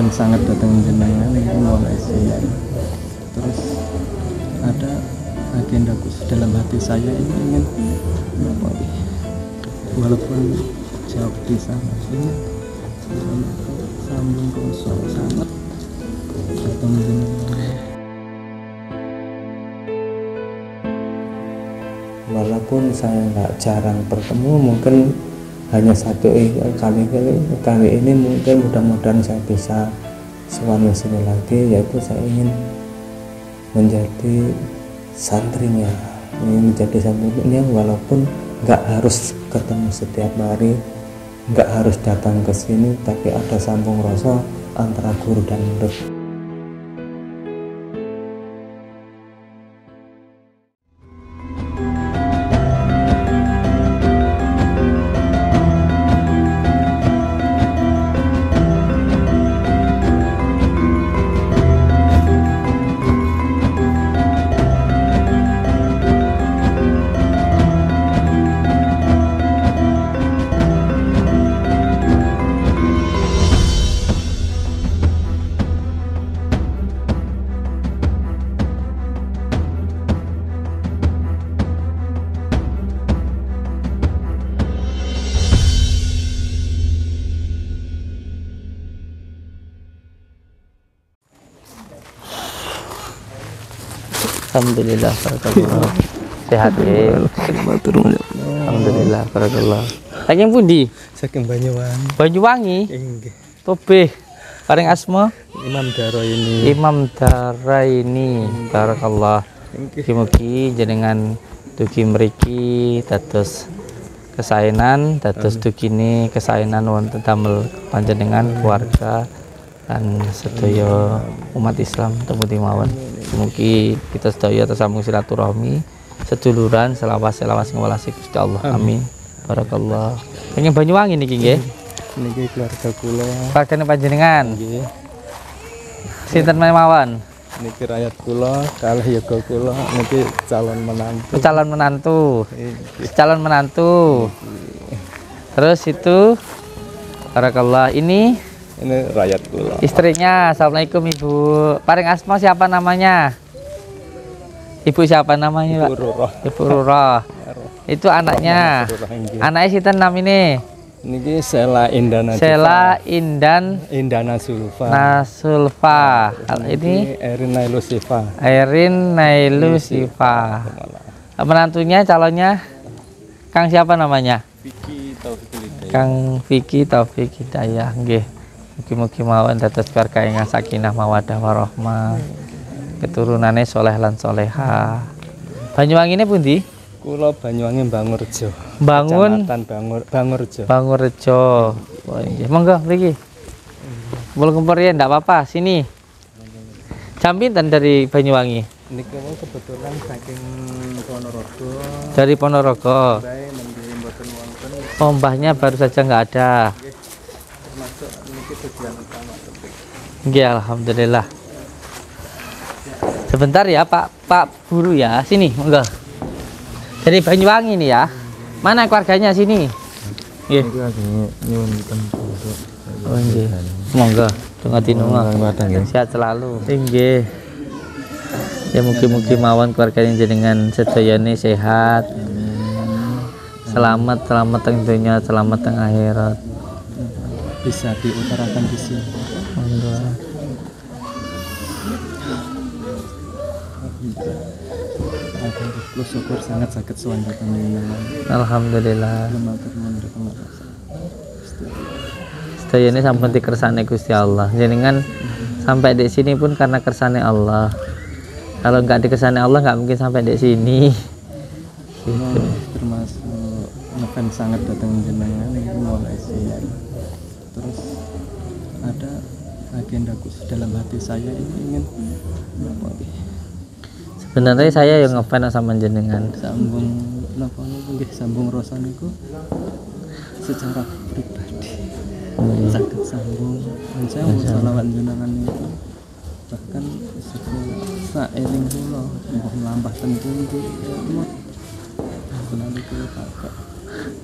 ngefans sangat datang jenengan itu mulai siang. Terus ada agenda khusus dalam hati saya ini ingin walaupun jauh di sana ini sambung kosong sangat datang jenengan. Walaupun saya nggak jarang bertemu, mungkin hanya satu kali ini mungkin mudah-mudahan saya bisa suami sini lagi, yaitu saya ingin menjadi santrinya, ingin menjadi santrinya walaupun nggak harus ketemu setiap hari, nggak harus datang ke sini, tapi ada sambung rasa antara guru dan murid. Alhamdulillah, barakallah. Sehat ya. Alhamdulillah, barakallah. Saking pundi? Saking Banyuwangi. Banyuwangi. Inggih. Tobeh. Paring asma Imam Daraini. Imam Daraini. Barakallah. Mugi-mugi jenengan dugi mriki dados kesaenan, dados dugine kesaenan wonten damel panjenengan keluarga dan sedaya umat Islam temudi mawon. Mugi kita sedaya tersambung silaturahmi, seduluran, selawas-selawas ngwelasi Gusti Allah. Amin. Barakallah. Pengen Banyuwangi niki nggih. Niki keluarga kula. Keluargane panjenengan. Nggih. Sinten mawon? Niki rakyat kula, kalih yoga kula niki calon menantu. Calon menantu. Calon menantu. Terus itu barakallah. Ini rakyat kula. Istrinya. Assalamualaikum Ibu. Paring asma siapa namanya? Ibu siapa namanya, Pak? Ibu Rurah. Ibu Rurah. Itu anaknya. Anaknya sinten namine? Niki Sela Indana. Sela Indana Sulfa. Nasulfa. Ini Erin Nailu Sifa. Erin Nailu Sifa. Menantunya calonnya Kang siapa namanya? Vicky Taufik Hidayah. Kang Vicky Taufik Hidayah. Nggih. Mugi-mugi mawon dados keluarga ingkang sakinah mawaddah warahmah. Keturunane soleh lan soleha. Banyuwangine pundi? Kula Banyuwangi Bangurjo. Bangun Bangurjo. Bangurjo. Oh nggih, monggo mriki. Mul kempur ya ndak apa-apa, sini. Jam pinten dari Banyuwangi? Niki kebetulan saking Ponorogo. Dari Ponorogo. Bae nembe mboten wonten. Oh, mbahnya baru saja nggak ada. Termasuk niki tujuan utama. Nggih, alhamdulillah. Sebentar ya, Pak Guru ya. Sini, monggo. Dari Banyuwangi nih ya. Mana keluarganya sini? Nggih. Oh nggih. Monggo, donga dinunga. Sehat selalu. Nggih. Ya mugi-mugi mawon keluargane jenengan sedayane sehat. Selamat teng dunya, selamat teng akhirat. Bisa diutarakan di sini. Alhamdulillah. Alhamdulillah, syukur sangat sakit suan datang jenengan. Alhamdulillah. Matur nuwun datang. Sedayane sampun dikersane Gusti Allah. Jenengan sampai di sini pun karena kersane Allah. Kalau nggak dikersane Allah nggak mungkin sampai di sini. Gitu. Termasuk ngefans sangat datang jenengan itu mulai siang. Terus ada agenda khusus dalam hati saya ini ingin sebenarnya saya yang ngefans sama jenengan. Sambung napa niku nggih sambung rasa niku secara pribadi. Sakit sambung dan saya mau selawat jenengan itu bahkan saeling kula mbah mlampah ten pundi selalu kula pakai.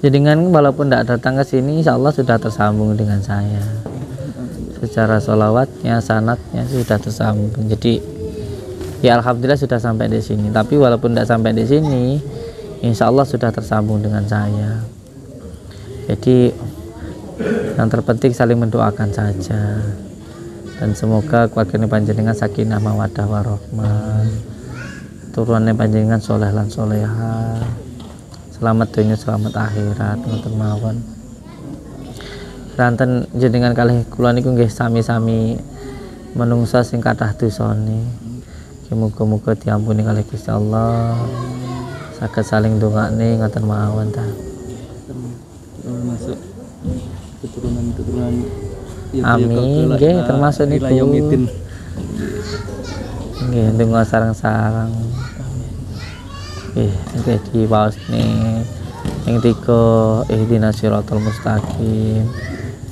Jenengan walaupun tidak datang ke sini, insya Allah sudah tersambung dengan saya. secara sholawatnya, sanatnya sudah tersambung. Jadi ya alhamdulillah sudah sampai di sini. Tapi walaupun tidak sampai di sini, insya Allah sudah tersambung dengan saya. Jadi yang terpenting saling mendoakan saja. Dan semoga keluarga panjenengan sakinah mawaddah warahmah, turunannya panjenengan soleh lan soleha, selamat dunia selamat akhirat ngoten mawon. Ranten jenengan kalih kula niku nggih sami-sami menungsa sing kathah dosane. Muga-muga diampuni kalih Gusti Allah. Saged saling ndongakne ngoten mawon ta. Termasuk keturunan amin nggih termasuk niku. Nggih ndonga sareng-sareng. Nggih diwaosne yang 3 ihdinas siratal mustaqim.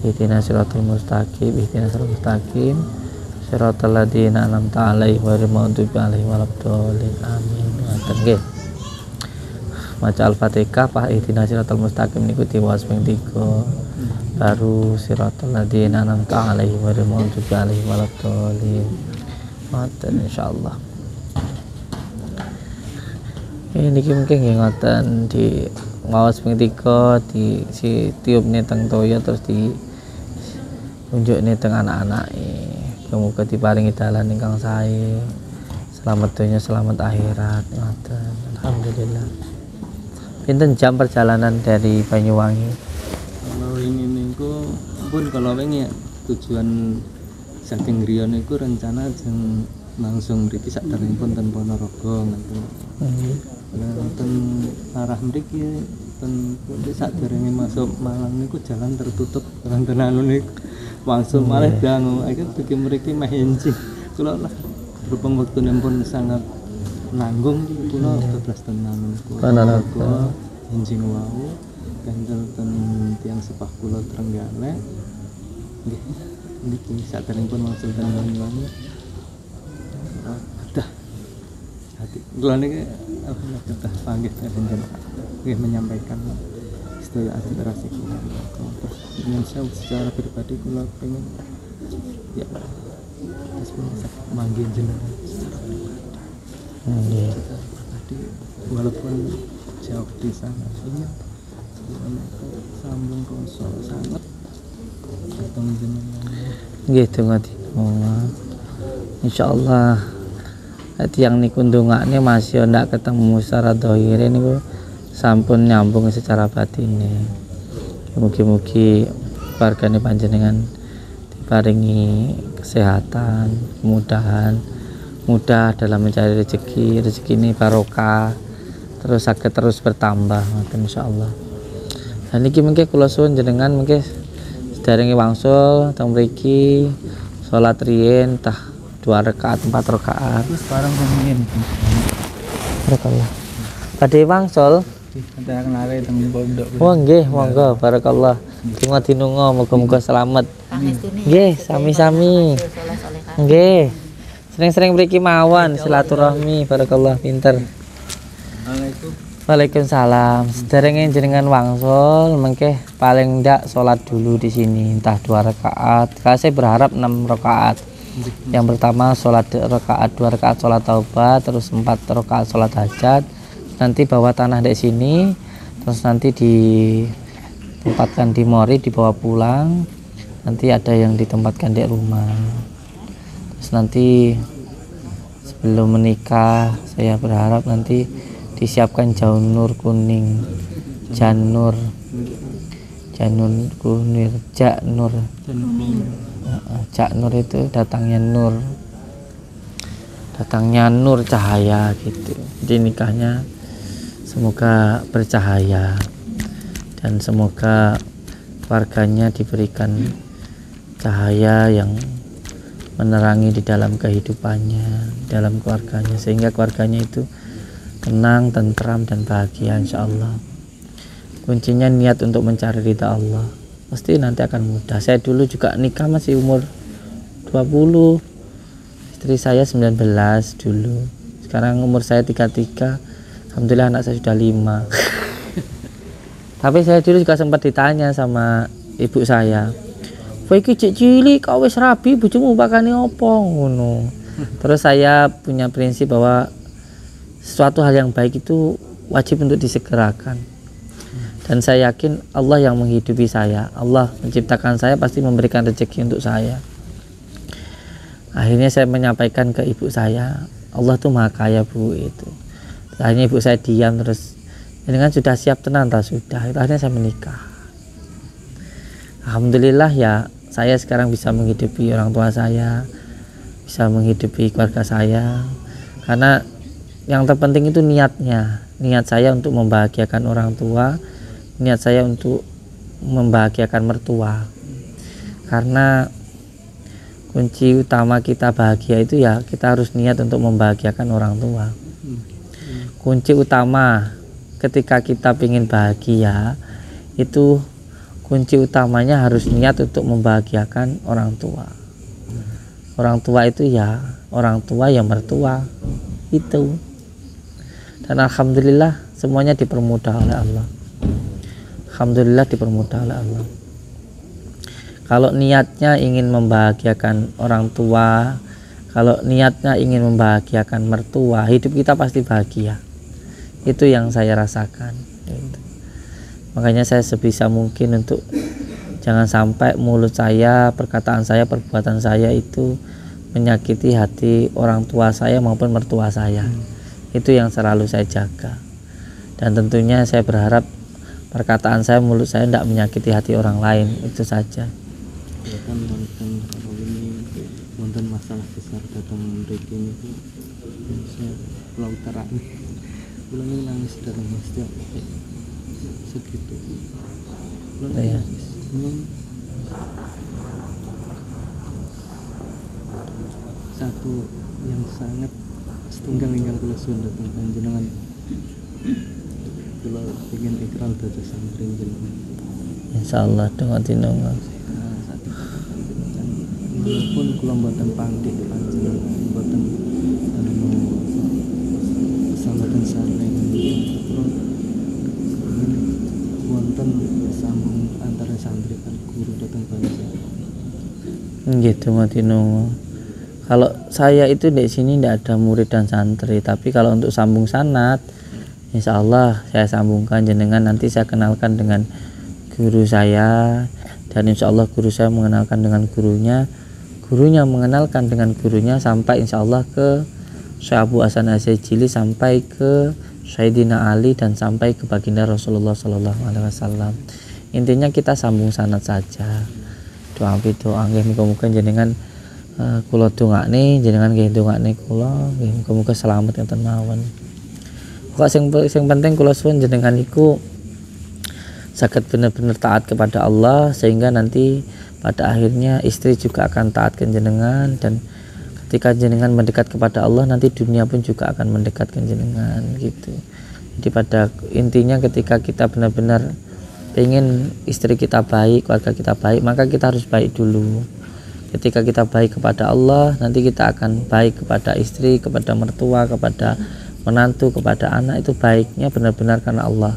Ihdinas siratal mustaqim, ihdinas siratal mustaqim. Siratal ladzina an'amta 'alaihim ghairil maghdubi 'alaihim waladdallin. Amin. Ngoten nggih. Maca Al-Fatihah Pak ihdinas siratal mustaqim niku diwaos ping 3. Baru siratal ladzina an'amta 'alaihim ghairil maghdubi 'alaihim waladdallin. Ngoten insyaallah. Ini mungkin nggih ngoten di maos ping 3 di si tiupne teng toya terus di unjukne teng anak-anake. Semoga diparingi dalan ingkang sae. Selamat dunia, selamat akhirat. Ngoten. Alhamdulillah. Pinten jam perjalanan dari Banyuwangi? Kalau ini niku pun kalau pengen ya tujuan saking griya niku rencana jeng langsung mriki sakderengipun ten Ponorogo ngoten. Ten arah mriki ten sakderenge masuk Malang niku jalan tertutup wonten anu niku. Langsung malah dangu iki dugi mriki meh enjing. Kula lah berhubung wektunipun sangat nanggung kula bablas tenan kula enjing wau kanjel ten tiyang sepah kula Trenggalek. Nggih niki sakderengipun wangsul ten Banyuwangi. Dah hati kula niki alhamdulillah panggih panjenengan nggih menyampaikan sedaya aspirasi kula. Terus dengan saya secara pribadi kula pengen ya terus bisa manggil jenengan secara pribadi walaupun jauh di sana ini sambung konsol sangat datang jenengan gitu ngerti insyaallah tiang niku ndongakne masih ndak ketemu secara dhahire niku sampun nyambung secara batine. Mugi-mugi keluargane panjenengan diparingi kesehatan, kemudahan, mudah dalam mencari rezeki ini barokah, terus saged terus bertambah ngoten insyaallah. Dan niki mengke kula suwun jenengan mengke sederenge wangsul teng mriki salat riyin tah 2 rakaat 4 rakaat terus bareng rumiyin barakallah. Badhe wangsul antaraken arek teng pondok. oh nggih monggo barakallah. Cuma dinunga muga-muga selamat. Nggih sami-sami. Nggih. Sering-sering mriki mawon silaturahmi barakallah pinter. Waalaikumsalam. Sederenge jenengan wangsul mengke paling ndak salat dulu di sini entah 2 rakaat. Saya berharap 6 rakaat. Yang pertama salat rakaat 2 rakaat salat taubat, terus 4 rakaat salat hajat. Nanti bawa tanah di sini, terus nanti ditempatkan di mori, dibawa pulang. Nanti ada yang ditempatkan di rumah. Terus nanti sebelum menikah, saya berharap nanti disiapkan janur kuning, janur kuning, jaknur itu datangnya nur cahaya gitu. Jadi nikahnya semoga bercahaya dan semoga keluarganya diberikan cahaya yang menerangi di dalam kehidupannya, dalam keluarganya, sehingga keluarganya itu tenang, tentram dan bahagia insyaallah. Kuncinya niat untuk mencari ridha Allah, pasti nanti akan mudah. Saya dulu juga nikah masih umur 20, istri saya 19 dulu. Sekarang umur saya 33. Alhamdulillah anak saya sudah 5. Tapi saya dulu juga sempat ditanya sama ibu saya, kowe iki cek cilik kok wis rabi bojomu pakane apa ngono. Terus saya punya prinsip bahwa sesuatu hal yang baik itu wajib untuk disegerakan. Dan saya yakin Allah yang menghidupi saya, Allah menciptakan saya pasti memberikan rezeki untuk saya. Akhirnya saya menyampaikan ke ibu saya, Allah tuh maha kaya bu itu. Akhirnya ibu saya diam, terus dengan sudah siap tenang tak sudah. Itu akhirnya saya menikah. Alhamdulillah ya, saya sekarang bisa menghidupi orang tua saya, bisa menghidupi keluarga saya. Karena yang terpenting itu niatnya, niat saya untuk membahagiakan orang tua, niat saya untuk membahagiakan mertua. Karena kunci utama kita bahagia itu ya kita harus niat untuk membahagiakan orang tua. Kunci utama ketika kita ingin bahagia itu kunci utamanya harus niat untuk membahagiakan orang tua. Orang tua itu ya orang tua yang mertua itu. Dan alhamdulillah semuanya dipermudah oleh Allah. Alhamdulillah dipermudah oleh Allah. Kalau niatnya ingin membahagiakan orang tua, kalau niatnya ingin membahagiakan mertua, hidup kita pasti bahagia. Itu yang saya rasakan gitu. Makanya saya sebisa mungkin untuk jangan sampai mulut saya, perkataan saya, perbuatan saya itu menyakiti hati orang tua saya maupun mertua saya. Itu yang selalu saya jaga. Dan tentunya saya berharap perkataan saya, mulut saya tidak menyakiti hati orang lain. Itu saja. Ya kan wonten kalau ini wonten masalah besar datang mriki itu saya pulau utara pulang ini nangis datang setiap segitu Iya. Satu yang sangat setunggal ingkang kula suwun dhateng panjenengan kula ingin ikral dados santri jenengan Insyaallah dengan tinunga. Walaupun kula mboten panggih panjenengan mboten sambatan sareng kula wonten sambung antara santri dan guru datang panjenengan. Gitu Matinunga. Kalau saya itu di sini tidak ada murid dan santri, tapi kalau untuk sambung sanad, insya Allah saya sambungkan jenengan, nanti saya kenalkan dengan guru saya, dan insya Allah guru saya mengenalkan dengan gurunya, gurunya mengenalkan dengan gurunya, sampai insya Allah ke Syekh Abu Hasan Asy'ajili, sampai ke Sayyidina Ali, dan sampai ke baginda Rasulullah Sallallahu Alaihi Wasallam. Intinya kita sambung sanad saja. Doa nggih muga-muga jenengan kula dongakne jenengan nggih dongakne kula nggih muga-muga selamat enten mawon. Kok sing penting kula suwun jenengan iku saged bener-bener taat kepada Allah, sehingga nanti pada akhirnya istri juga akan taat ke jenengan, dan ketika jenengan mendekat kepada Allah nanti dunia pun juga akan mendekatkan jenengan gitu. Jadi pada intinya ketika kita benar-benar ingin istri kita baik, keluarga kita baik, maka kita harus baik dulu. Ketika kita baik kepada Allah, nanti kita akan baik kepada istri, kepada mertua, kepada menantu, kepada anak. Itu baiknya benar-benar karena Allah.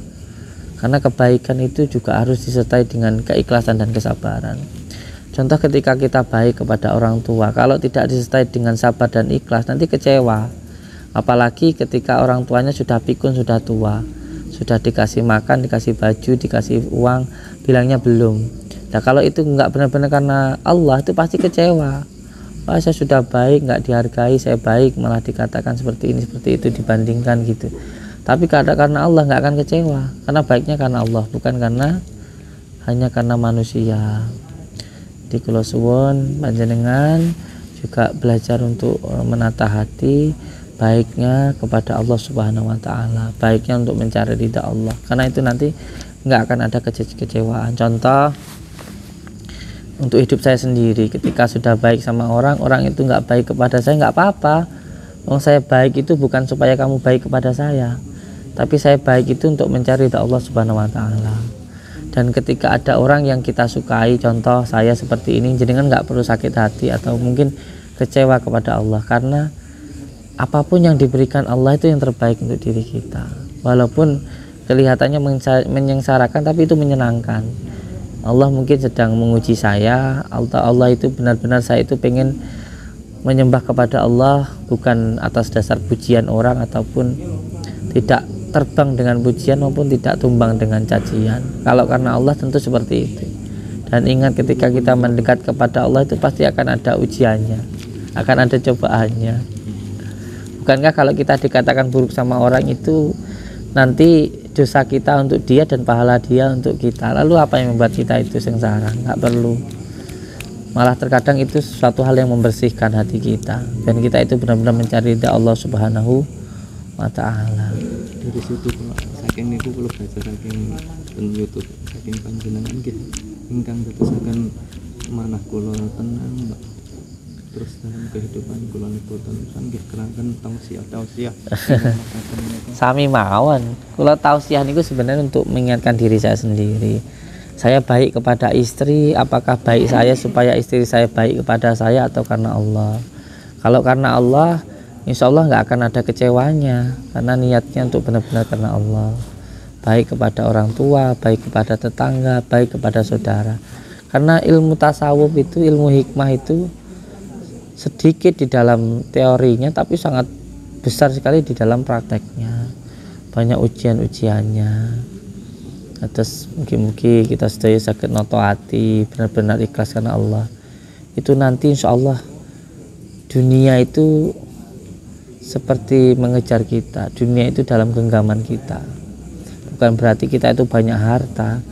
Karena kebaikan itu juga harus disertai dengan keikhlasan dan kesabaran. Contoh ketika kita baik kepada orang tua, kalau tidak disertai dengan sabar dan ikhlas, nanti kecewa. Apalagi ketika orang tuanya sudah pikun, sudah tua, sudah dikasih makan, dikasih baju, dikasih uang, bilangnya belum. Nah kalau itu nggak benar-benar karena Allah, itu pasti kecewa. Wah, saya sudah baik, nggak dihargai, saya baik, malah dikatakan seperti ini, seperti itu, dibandingkan gitu. Tapi karena Allah nggak akan kecewa, karena baiknya karena Allah, bukan hanya karena manusia. Di kula suwun panjenengan juga belajar untuk menata hati, baiknya kepada Allah Subhanahu wa taala, baiknya untuk mencari ridha Allah, karena itu nanti nggak akan ada kekecewaan. Contoh untuk hidup saya sendiri, ketika sudah baik sama orang itu nggak baik kepada saya, nggak apa-apa. Saya baik itu bukan supaya kamu baik kepada saya, tapi saya baik itu untuk mencari ridha Allah Subhanahu wa taala. Dan ketika ada orang yang kita sukai, contoh saya seperti ini, jenengan nggak perlu sakit hati atau mungkin kecewa kepada Allah, karena apapun yang diberikan Allah itu yang terbaik untuk diri kita. Walaupun kelihatannya menyengsarakan, tapi itu menyenangkan. Allah mungkin sedang menguji saya. Allah itu benar-benar saya itu pengen menyembah kepada Allah bukan atas dasar pujian orang ataupun tidak terbang dengan pujian maupun tidak tumbang dengan cacian. Kalau karena Allah tentu seperti itu. Dan ingat ketika kita mendekat kepada Allah itu pasti akan ada ujiannya, akan ada cobaannya. Bukankah kalau kita dikatakan buruk sama orang itu nanti dosa kita untuk dia dan pahala dia untuk kita? Lalu apa yang membuat kita itu sengsara? Nggak perlu. Malah terkadang itu suatu hal yang membersihkan hati kita dan kita itu benar-benar mencari ridha Allah Subhanahu wa ta'ala. Dari situ kalau saking niku kalau baca saking YouTube saking panjenengan nggih ingkang dadosaken manah kula tenang Mbak. Terus dalam kehidupan kula niku tenang nggih kelanten tausiah. Sami mawon. Kula tausiah niku sebenarnya untuk mengingatkan diri saya sendiri. Saya baik kepada istri, apakah baik saya supaya istri saya baik kepada saya atau karena Allah? Kalau karena Allah, insya Allah nggak akan ada kecewanya, karena niatnya untuk benar-benar karena Allah. Baik kepada orang tua, baik kepada tetangga, baik kepada saudara. Karena ilmu tasawuf itu, ilmu hikmah itu sedikit di dalam teorinya, tapi sangat besar sekali di dalam prakteknya. Banyak ujian-ujiannya. Atas mungkin kita sedaya sakit noto hati benar-benar ikhlas karena Allah. Itu nanti insya Allah dunia itu seperti mengejar kita. Dunia itu dalam genggaman kita. Bukan berarti kita itu banyak harta,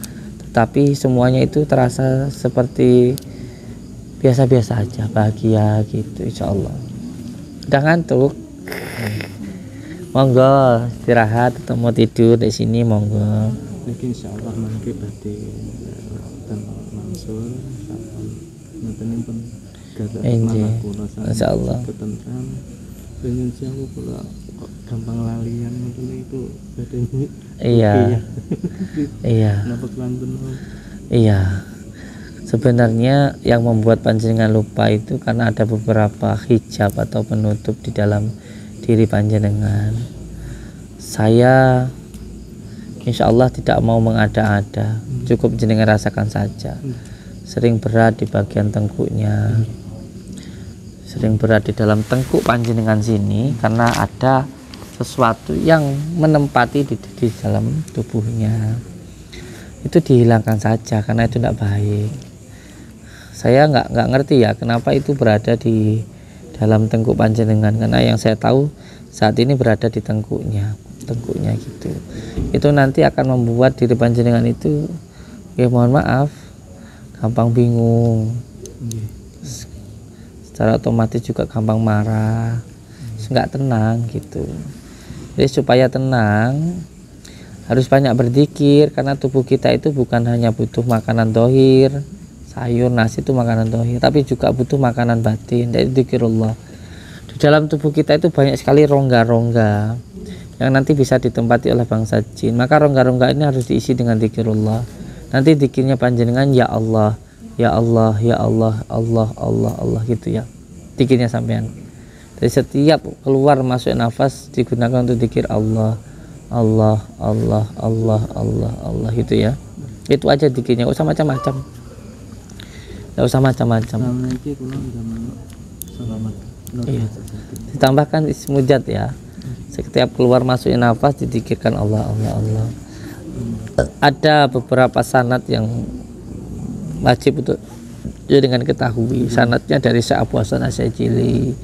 tetapi semuanya itu terasa seperti biasa-biasa aja, bahagia gitu insya Allah. Udah ngantuk? Monggo istirahat atau mau tidur di sini monggo. Mungkin insyaallah mangke badhe ten Mansur sampun nontonipun gadah malah kula insyaallah ketentram dengan siapa pula kok gampang lalian ngoten itu badhe iya iya napa kelanten iya. Sebenarnya yang membuat panjenengan lupa itu karena ada beberapa hijab atau penutup di dalam diri panjenengan. Saya insya Allah tidak mau mengada-ada, cukup jenengan rasakan saja. Sering berat di bagian tengkuknya, sering berat di dalam tengkuk panjenengan sini karena ada sesuatu yang menempati di dalam tubuhnya. Itu dihilangkan saja karena itu tidak baik. Saya nggak ngerti ya kenapa itu berada di dalam tengkuk panjenengan, karena yang saya tahu saat ini berada di tengkuknya gitu. Itu nanti akan membuat diri panjenengan itu ya mohon maaf gampang bingung, secara otomatis juga gampang marah, nggak tenang gitu. Jadi supaya tenang harus banyak berzikir, karena tubuh kita itu bukan hanya butuh makanan dohir, sayur, nasi itu makanan dohir, tapi juga butuh makanan batin dari dzikirullah. Di dalam tubuh kita itu banyak sekali rongga-rongga yang nanti bisa ditempati oleh bangsa jin. Maka rongga-rongga ini harus diisi dengan dzikirullah. Nanti dzikirnya panjenengan ya Allah, ya Allah, ya Allah, Allah, Allah, Allah gitu ya. Dzikirnya sampean. Jadi setiap keluar masuk nafas digunakan untuk dzikir Allah, Allah, Allah, Allah, Allah, Allah gitu ya. Itu aja dzikirnya, enggak usah macam-macam. Enggak usah macam-macam. Iya. Ditambahkan ismujad ya. Setiap keluar masuk nafas didikirkan Allah, Allah, Allah. Ada beberapa sanad yang wajib untuk dengan ketahui. Sanadnya dari Syekh Abu Hasan Asy-Syadzili.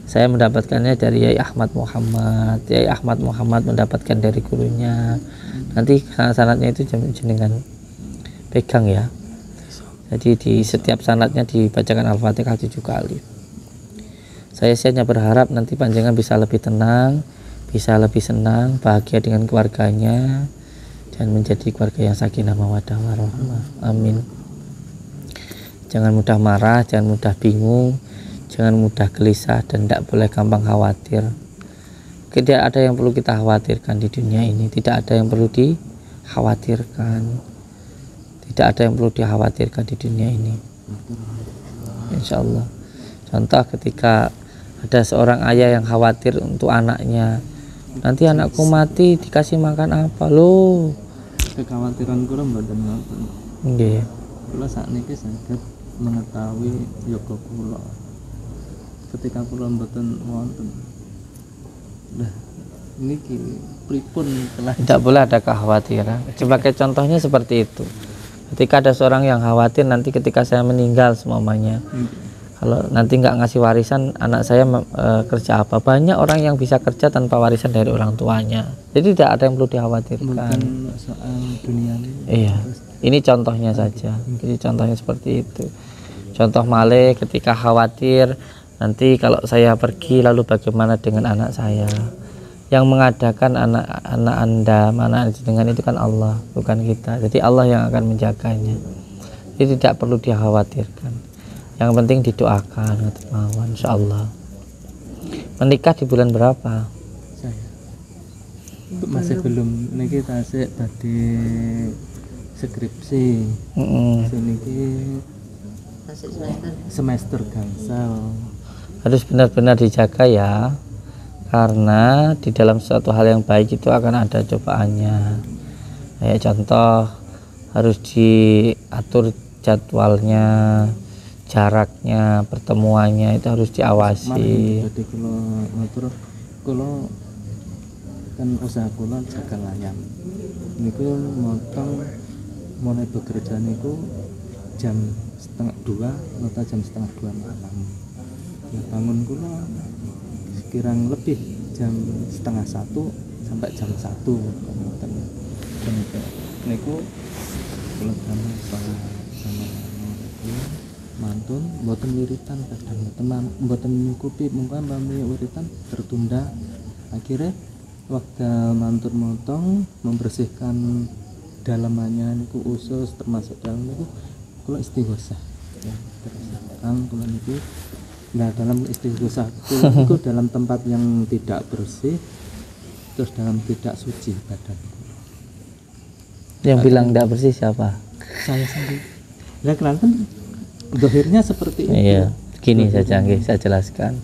Saya mendapatkannya dari Yai Ahmad Muhammad. Yai Ahmad Muhammad mendapatkan dari gurunya. Nanti sanadnya itu jenengan pegang ya. Jadi di setiap sanadnya dibacakan Al-Fatihah 7 kali. Saya hanya berharap nanti panjenengan bisa lebih tenang, bisa lebih senang, bahagia dengan keluarganya, dan menjadi keluarga yang sakinah mawaddah warahmah. Amin. Jangan mudah marah, jangan mudah bingung, jangan mudah gelisah, dan tidak boleh gampang khawatir. Tidak ada yang perlu kita khawatirkan di dunia ini. Tidak ada yang perlu dikhawatirkan. Tidak ada yang perlu dikhawatirkan di dunia ini. Insya Allah. Contoh ketika ada seorang ayah yang khawatir untuk anaknya, nanti anakku mati dikasih makan apa lo? Kekhawatiran kurang badan apa? Nggih. kula sakniki saged mengetahui yoga kula ketika kula mboten wonten. Nah, niki pripun telah Tidak boleh ada kekhawatiran. Sebagai contohnya seperti itu. Ketika ada seorang yang khawatir nanti ketika saya meninggal semuanya, kalau nanti nggak ngasih warisan anak saya kerja apa. Banyak orang yang bisa kerja tanpa warisan dari orang tuanya. Jadi tidak ada yang perlu dikhawatirkan. bukan soal dunia ini. Iya, ini contohnya saja. Jadi contohnya seperti itu. Contoh malih ketika khawatir nanti kalau saya pergi lalu bagaimana dengan anak saya. Yang mengadakan anak-anak Anda, mana dengan itu kan Allah, bukan kita. Jadi Allah yang akan menjaganya. Jadi tidak perlu dikhawatirkan. Yang penting didoakan, insyaallah. Menikah di bulan berapa? Saya masih belum niki tasik tadi skripsi. Niki semester gangsal. Harus benar-benar dijaga ya. Karena di dalam suatu hal yang baik itu akan ada cobaannya. Kayak contoh harus diatur jadwalnya, jaraknya, pertemuannya itu harus diawasi. Jadi kalau kan usaha kula jaga layang. Niku motong mulai bekerja niku jam 1:30 atau jam 1:30 malam. Ya bangun kula kirang lebih jam 1:30 sampai jam 1 ngoten. Niku kula damel salat sama mantun mboten wiritan kadang mboten nyukupi mungkin mbami wiritan tertunda. Akhirnya waktu mantun motong membersihkan dalamannya niku usus termasuk dalam niku kula istighosah ya terus kula niku. Nah, dalam istighosah itu dalam tempat yang tidak bersih, terus dalam tidak suci badan. Yang bilang tidak bersih siapa? Saya sendiri. Nah, kelantan dohirnya seperti itu. Iya, gini saja saya jelaskan.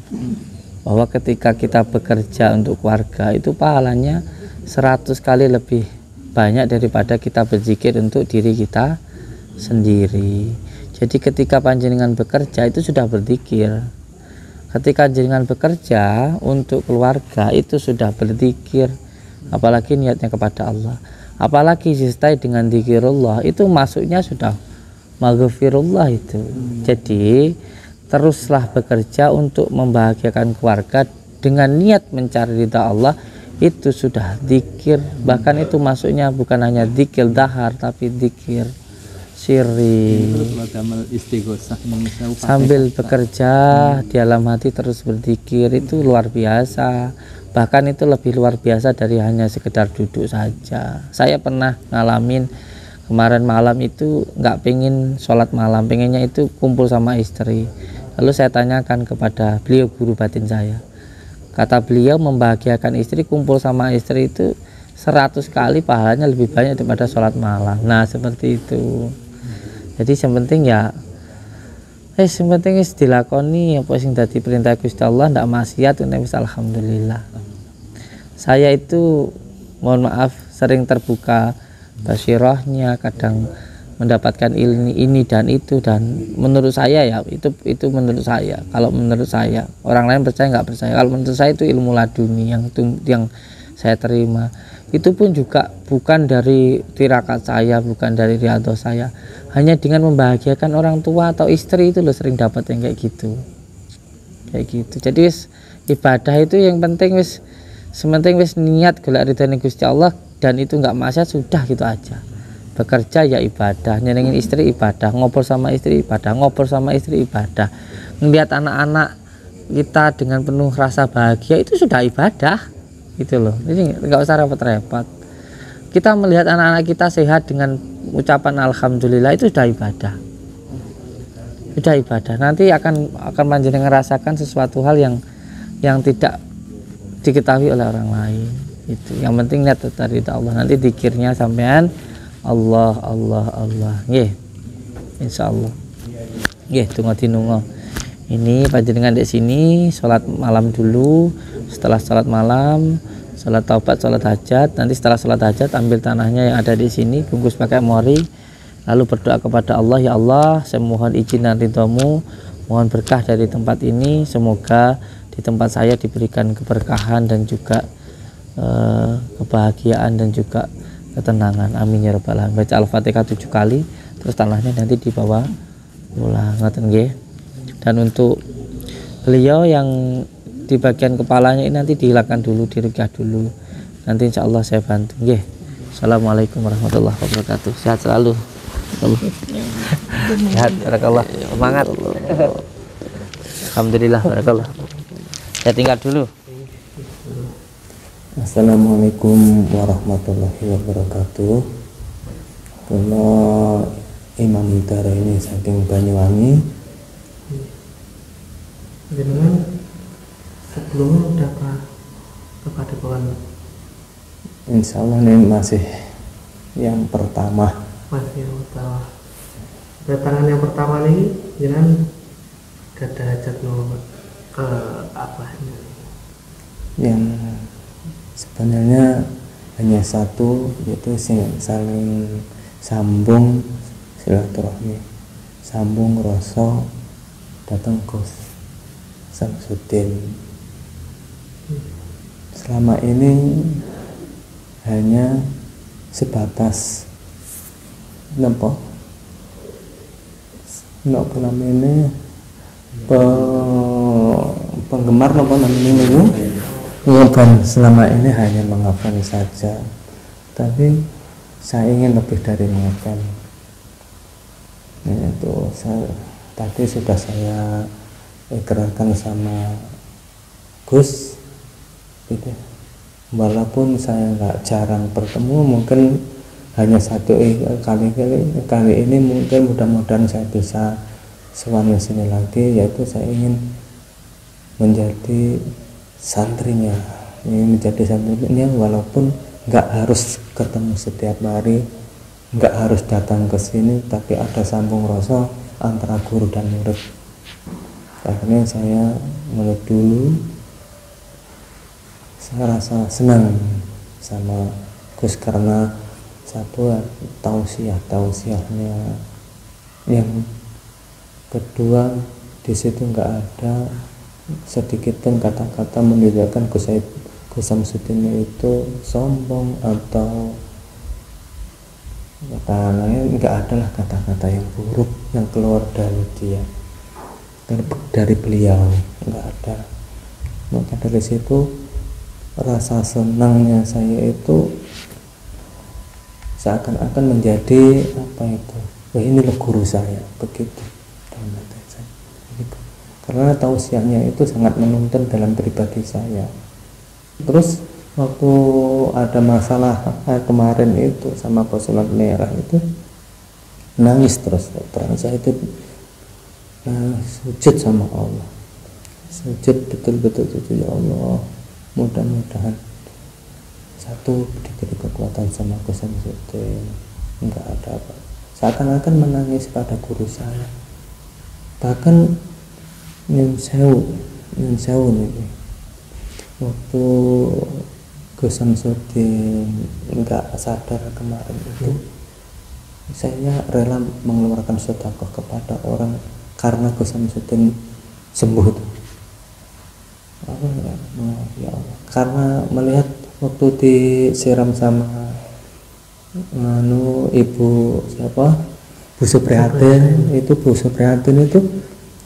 Bahwa ketika kita bekerja untuk keluarga itu pahalanya 100 kali lebih banyak daripada kita berzikir untuk diri kita sendiri. Jadi ketika panjenengan bekerja itu sudah berzikir. Ketika panjenengan bekerja untuk keluarga itu sudah berzikir. Apalagi niatnya kepada Allah. Apalagi disertai dengan zikirullah itu masuknya sudah maghfirullah itu. Jadi teruslah bekerja untuk membahagiakan keluarga dengan niat mencari ridha Allah. Itu sudah zikir. Bahkan itu masuknya bukan hanya zikir dahar tapi zikir siri. Sambil bekerja di dalam hati terus berzikir itu luar biasa. Bahkan itu lebih luar biasa dari hanya sekedar duduk saja. Saya pernah ngalamin kemarin malam itu nggak pengen sholat malam, pengennya itu kumpul sama istri. Lalu saya tanyakan kepada beliau, guru batin saya, kata beliau membahagiakan istri, kumpul sama istri itu 100 kali pahalanya lebih banyak daripada sholat malam. Nah seperti itu. Jadi yang penting ya yang penting is dilakoni apa sing dadi perintah Gusti Allah, ndak maksiat, wis alhamdulillah. Saya itu mohon maaf sering terbuka basirahnya, kadang mendapatkan ini dan itu, dan menurut saya ya itu menurut saya. Kalau menurut saya, orang lain percaya nggak percaya, kalau menurut saya itu ilmu laduni yang saya terima. Itu pun juga bukan dari tirakat saya, bukan dari riado saya, hanya dengan membahagiakan orang tua atau istri itu loh sering dapat yang kayak gitu. Jadi wis ibadah itu yang penting wis sementing wis niat golek ridhone Gusti Allah, dan itu nggak maksiat, sudah gitu aja. Bekerja ya ibadah, nyenengin istri ibadah, ngobrol sama istri ibadah, ngobrol sama istri ibadah, ngelihat anak-anak kita dengan penuh rasa bahagia itu sudah ibadah gitu loh. Jadi nggak usah repot-repot. Kita melihat anak-anak kita sehat dengan ucapan alhamdulillah itu sudah ibadah. Sudah ibadah. Nanti akan panjenengan ngerasakan sesuatu hal yang tidak diketahui oleh orang lain. Itu yang penting niat dari Allah. Nanti zikirnya sampean Allah. Nggih. Insyaallah. Nggih, tunggu dinungo. Ini panjenengan di sini sholat malam dulu. Setelah sholat malam, sholat taubat, sholat hajat. Nanti setelah sholat hajat ambil tanahnya yang ada di sini, bungkus pakai mori, lalu berdoa kepada Allah, ya Allah, saya mohon izin dan ridho-Mu, mohon berkah dari tempat ini, semoga di tempat saya diberikan keberkahan dan juga kebahagiaan dan juga ketenangan, amin ya rabbal alamin. Baca Al-Fatihah 7 kali, terus tanahnya nanti dibawa pulang, ngoten nggih. Dan untuk beliau yang di bagian kepalanya ini nanti dihilangkan dulu, dirukyah dulu, nanti insya Allah saya bantu nggih. Assalamualaikum warahmatullahi wabarakatuh. Sehat selalu. Sehat, barakallah, semangat. Alhamdulillah, barakallah. Saya tinggal dulu. Assalamualaikum warahmatullahi wabarakatuh. Kula Imam Hidayah ini saking Banyuwangi. Jenengan sebelumnya udah ke Padepokan? Insya Allah ini masih yang pertama. Masih yang pertama. Datangan yang pertama nih, jenengan gak ada hajat ke apa? Yang sebenarnya hanya satu, yaitu saling sambung silaturahmi, sambung rasa datang Gus Samsudin. Selama ini hanya sebatas nampak namanya penggemar namanya Ngefan. Selama ini hanya mengefan saja, tapi saya ingin lebih dari mengefan. Itu tadi sudah saya ikrarkan sama Gus gitu. Walaupun saya nggak jarang bertemu, mungkin hanya satu kali ini, mungkin mudah-mudahan saya bisa sewani sini lagi, yaitu saya ingin menjadi santrinya, ingin menjadi santrinya, walaupun nggak harus ketemu setiap hari, nggak harus datang ke sini, tapi ada sambung rasa antara guru dan murid. Akhirnya saya mulai dulu saya rasa senang sama Gus karena satu tausiahnya, yang kedua di situ nggak ada sedikit pun kata-kata menunjukkan Gus Samsudin itu sombong atau kata lain, nggak ada lah kata-kata yang buruk yang keluar dari beliau, nggak ada. Maka dari situ rasa senangnya saya itu seakan-akan menjadi apa itu, wah ini loh guru saya, begitu dalam hati saya. Karena tausiahnya itu sangat menuntun dalam pribadi saya. Terus waktu ada masalah kemarin itu sama Posolan Merah itu nangis terus, terang saya itu sujud sama Allah, sujud betul-betul sujud, ya Allah, mudah-mudahan satu diberi kekuatan sama Gus Samsudin, enggak ada apa, seakan-akan menangis pada guru saya. Bahkan Nyun Sewu nih, waktu Gus Samsudin enggak sadar kemarin itu, saya rela mengeluarkan sedekah kepada orang karena Gus Samsudin sembuh itu. Ya Allah, karena melihat waktu disiram sama ibu siapa, Bu Suprihatin itu,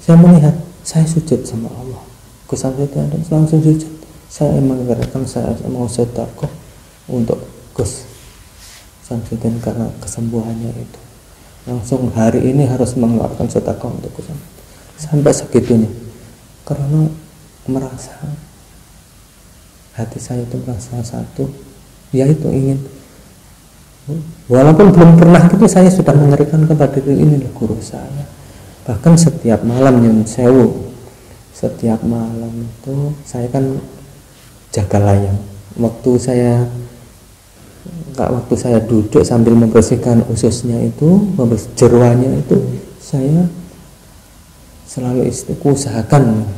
saya melihat, saya sujud sama Allah. Gus Samsudin langsung sujud. Saya menggerakkan, saya mau sedekah untuk Gus Samsudin karena kesembuhannya itu. Langsung hari ini harus mengeluarkan sedekah untuk Gus Samsudin. Sampai segitunya. Karena merasa hati saya itu merasa satu, yaitu ingin, walaupun belum pernah gitu, saya sudah mengerikan kepada diri, ini loh guru saya. Bahkan setiap malam Nyun Sewu, setiap malam itu saya kan jaga layang. Waktu saya duduk sambil membersihkan ususnya itu, jeruannya itu, saya selalu usahakan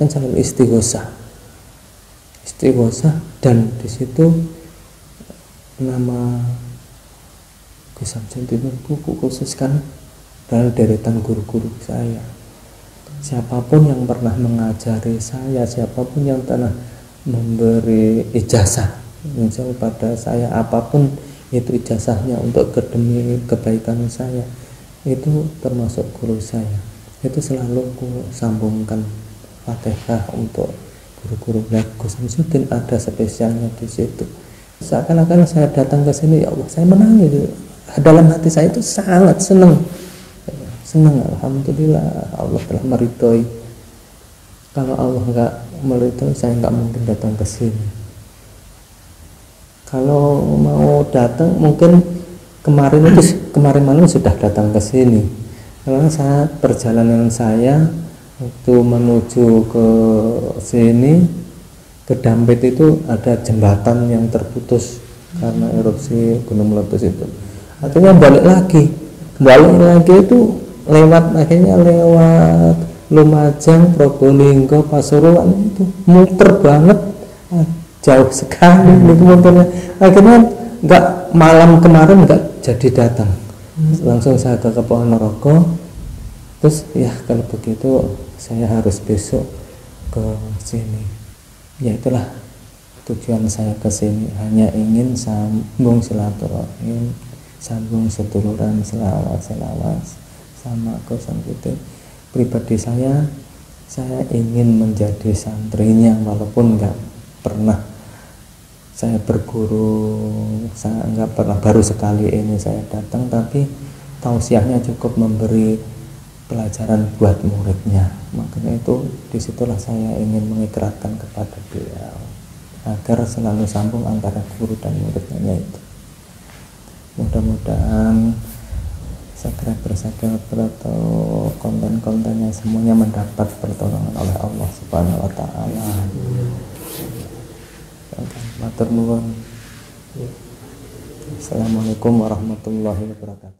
selalu istighosah, dan di situ nama Gus Samsudin itu khusus kan dari deretan guru-guru saya. Siapapun yang pernah mengajari saya, siapapun yang pernah memberi ijazah misal pada saya, apapun itu ijazahnya untuk demi kebaikan saya, itu termasuk guru saya. Itu selalu ku sambungkan Fatihah untuk guru-guru. Gus Samsudin ada spesialnya di situ. Seakan-akan saya datang ke sini, ya Allah, saya menangis. Dalam hati saya itu sangat senang, alhamdulillah Allah telah meridhoi. Kalau Allah nggak meridhoi, saya nggak mungkin datang ke sini. Kalau mau datang mungkin kemarin malam sudah datang ke sini, karena perjalanan saya waktu menuju ke sini ke Dampit itu ada jembatan yang terputus karena erupsi gunung meletus itu. Akhirnya balik lagi itu akhirnya lewat Lumajang, Probolinggo, Pasuruan, itu muter banget, jauh sekali itu muternya. Akhirnya nggak, malam kemarin nggak jadi datang, langsung saya ke Ponorogo. Terus ya kalau begitu saya harus besok ke sini. Ya itulah tujuan saya ke sini, hanya ingin sambung silaturahim, sambung seduluran, selawat sama Gus Samsudin. Pribadi saya ingin menjadi santrinya, walaupun nggak pernah saya berguru, saya nggak pernah, baru sekali ini saya datang, tapi tausiahnya cukup memberi pelajaran buat muridnya. Makanya itu disitulah saya ingin mengikrarkan kepada beliau agar selalu sambung antara guru dan muridnya itu. Mudah-mudahan subscriber atau konten-kontennya semuanya mendapat pertolongan oleh Allah Subhanahu wa taala. Matur nuwun. Assalamualaikum warahmatullahi wabarakatuh.